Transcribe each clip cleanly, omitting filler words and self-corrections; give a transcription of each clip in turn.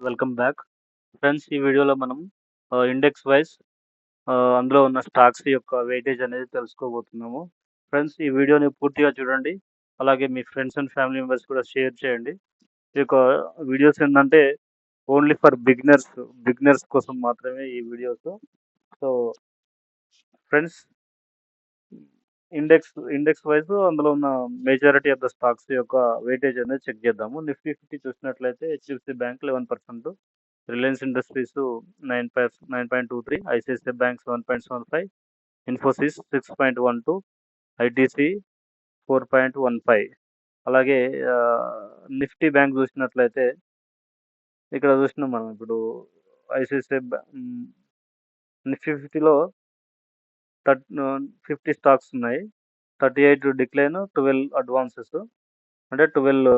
Welcome back. Friends ఈ వీడియోలో మనం ఇండెక్స్ వైస్ అందులో ఉన్న స్టాక్స్ యొక్క వెయిటేజ్ అనేది తెలుసుకోబోతున్నాము. ఫ్రెండ్స్ ఈ వీడియోని పూర్తిగా చూడండి. అలాగే మీ ఫ్రెండ్స్ అండ్ ఫ్యామిలీ మెంబర్స్ కూడా షేర్ చేయండి. ఈ యొక్క వీడియోస్ ఏంటంటే ఓన్లీ ఫర్ బిగినర్స్ కోసం మాత్రమే ఈ videos. So friends index wise అందులో ఉన్న మెజారిటీ ఆఫ్ ద స్టాక్స్ యొక్క వెయిటేజ్ అనేది చెక్ చేద్దాము. నిఫ్టీ 50 చూసినట్లయితే HDFC bank 11%, Reliance Industries 9.23, ICICI bank 7.75, Infosys 6.12, ITC 4.15. అలాగే నిఫ్టీ బ్యాంక్ చూసినట్లయితే ఇక్కడ చూసినాం మనం ఇప్పుడు ఐసిఐసిఐ నిఫ్టీ 50లో 50 స్టాక్స్ ఉన్నాయి. 38 డిక్లైన్, 12 అడ్వాన్సెస్, అంటే 12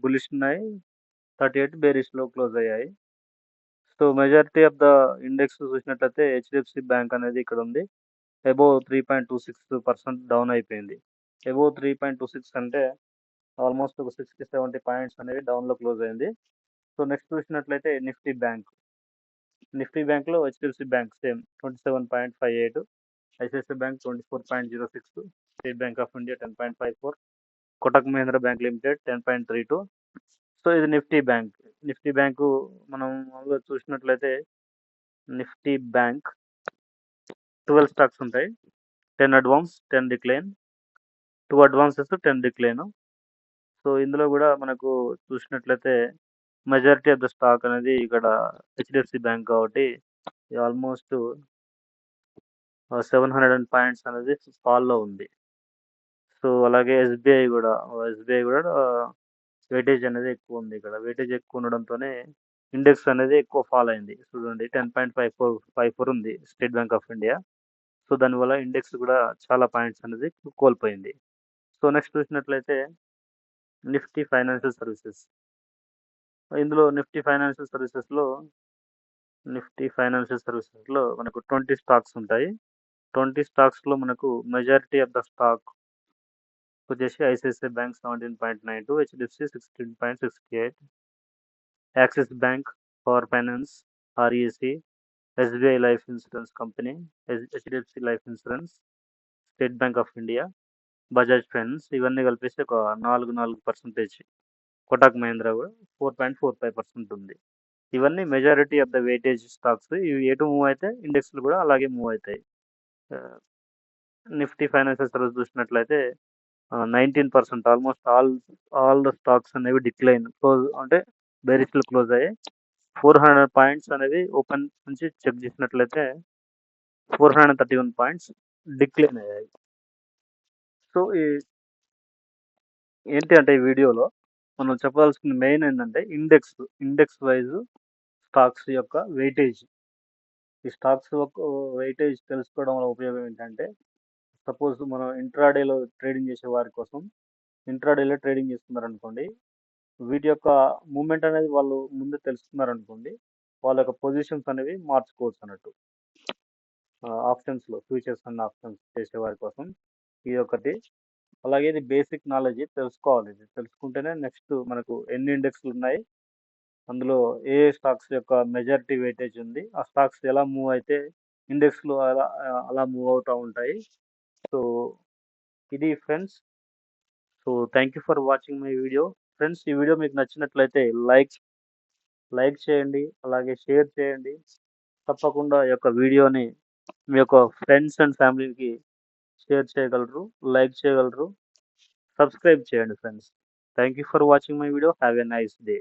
బులిష్ ఉన్నాయి, 38 బేరిష్లో క్లోజ్ అయ్యాయి. So majority of the index చూసినట్లయితే హెచ్డిఎఫ్సి బ్యాంక్ అనేది ఇక్కడ ఉంది. అబోవ్ 3.26% డౌన్ అయిపోయింది. అబోవ్ 3.26 అంటే ఆల్మోస్ట్ ఒక 60-70 పాయింట్స్ అనేవి డౌన్లో క్లోజ్ అయింది. సో నెక్స్ట్ చూసినట్లయితే నిఫ్టీ బ్యాంక్లో HDFC bank same 27.58, ICICI bank 24.06, state bank of India 10.54, Kotak Mahindra bank limited 10.32. So ఇది నిఫ్టీ బ్యాంకు మనం చూసినట్లయితే నిఫ్టీ బ్యాంక్ 12 స్టాక్స్ ఉంటాయి. 10 advance, 10 decline, 2 advances, 10 decline. So ఇందులో కూడా మనకు చూసినట్లయితే మెజారిటీ ఆఫ్ ద స్టాక్ అనేది ఇక్కడ హెచ్డిఎఫ్సి బ్యాంక్ కాబట్టి ఆల్మోస్ట్ 700 పాయింట్స్ అనేది ఫాల్లో ఉంది. సో అలాగే ఎస్బీఐ కూడా వెయిటేజ్ అనేది ఎక్కువ ఉంది. ఇక్కడ వెయిటేజ్ ఎక్కువ ఉండడంతోనే ఇండెక్స్ అనేది ఎక్కువ ఫాల్ అయింది. చూడండి 10.54 ఉంది state bank of India. So దానివల్ల ఇండెక్స్ కూడా చాలా పాయింట్స్ అనేది కోల్పోయింది. సో నెక్స్ట్ చూసినట్లయితే నిఫ్టీ ఫైనాన్షియల్ సర్వీసెస్. ఇందులో నిఫ్టీ ఫైనాన్షియల్ సర్వీసెస్లో మనకు 20 స్టాక్స్ ఉంటాయి. 20 స్టాక్స్లో మనకు మెజారిటీ ఆఫ్ ద స్టాక్ వచ్చేసి ICICI bank 17.92, HDFC 16.68, axis bank, power finance, REC, SBI life insurance company, HDFC life insurance, state bank of India, Bajaj finance, ఇవన్నీ కలిపేసి ఒక 4%. కోటక్ మహీంద్రా కూడా 4.45% ఉంది. ఇవన్నీ majority of the weightage stocks. ఇవి ఎటు మూవ్ అయితే ఇండెక్స్లు కూడా అలాగే మూవ్ అవుతాయి. నిఫ్టీ ఫైనాన్షియల్ సర్వీస్ చూసినట్లయితే 19%, ఆల్మోస్ట్ ఆల్ ద స్టాక్స్ అనేవి డిక్లైన్ క్లోజ్, అంటే బేరిష్లో క్లోజ్ అయ్యాయి. 400 పాయింట్స్ అనేది ఓపెన్ నుంచి చెక్ చేసినట్లయితే 431 పాయింట్స్ డిక్లైన్ అయ్యాయి. సో ఏంటి అంటే ఈ వీడియోలో మనం చెప్పాల్సిన మెయిన్ ఏంటంటే ఇండెక్స్ వైజ్ స్టాక్స్ యొక్క వెయిటేజ్. ఈ స్టాక్స్ వెయిటేజ్ తెలుసుకోవడం వల్ల ఉపయోగం ఏంటంటే, సపోజ్ మనం ఇంట్రాడేలో ట్రేడింగ్ చేసే వారి కోసం ఇంట్రాడేలో ట్రేడింగ్ చేస్తున్నారనుకోండి, వీటి యొక్క మూమెంట్ అనేది వాళ్ళు ముందే తెలుసుకున్నారనుకోండి, వాళ్ళ యొక్క పొజిషన్స్ అనేవి మార్చుకోవచ్చు అన్నట్టు. ఆప్షన్స్లో ఫ్యూచర్స్ అండ్ ఆప్షన్స్ చేసేవారి కోసం ఇది ఒకటి. అలాగే ఇది బేసిక్ నాలెడ్జ్ తెలుసుకోవాలి. ఇది తెలుసుకుంటేనే నెక్స్ట్ మనకు ఎన్ని ఇండెక్స్లు ఉన్నాయి, అందులో ఏ స్టాక్స్ యొక్క మెజారిటీ వెయిటేజ్ ఉంది, ఆ స్టాక్స్ ఎలా మూవ్ అయితే ఇండెక్స్లో అలా మూవ్ అవుతూ ఉంటాయి. సో ఇది friends. So thank you for watching my video. Friends ఈ వీడియో మీకు నచ్చినట్లయితే లైక్ చేయండి, అలాగే షేర్ చేయండి. తప్పకుండా ఈ యొక్క వీడియోని మీ యొక్క ఫ్రెండ్స్ అండ్ ఫ్యామిలీకి షేర్ చేయగలరు, లైక్ చేయగలరు, సబ్స్క్రైబ్ చేయండి friends. Thank you for watching my video. Have a nice day.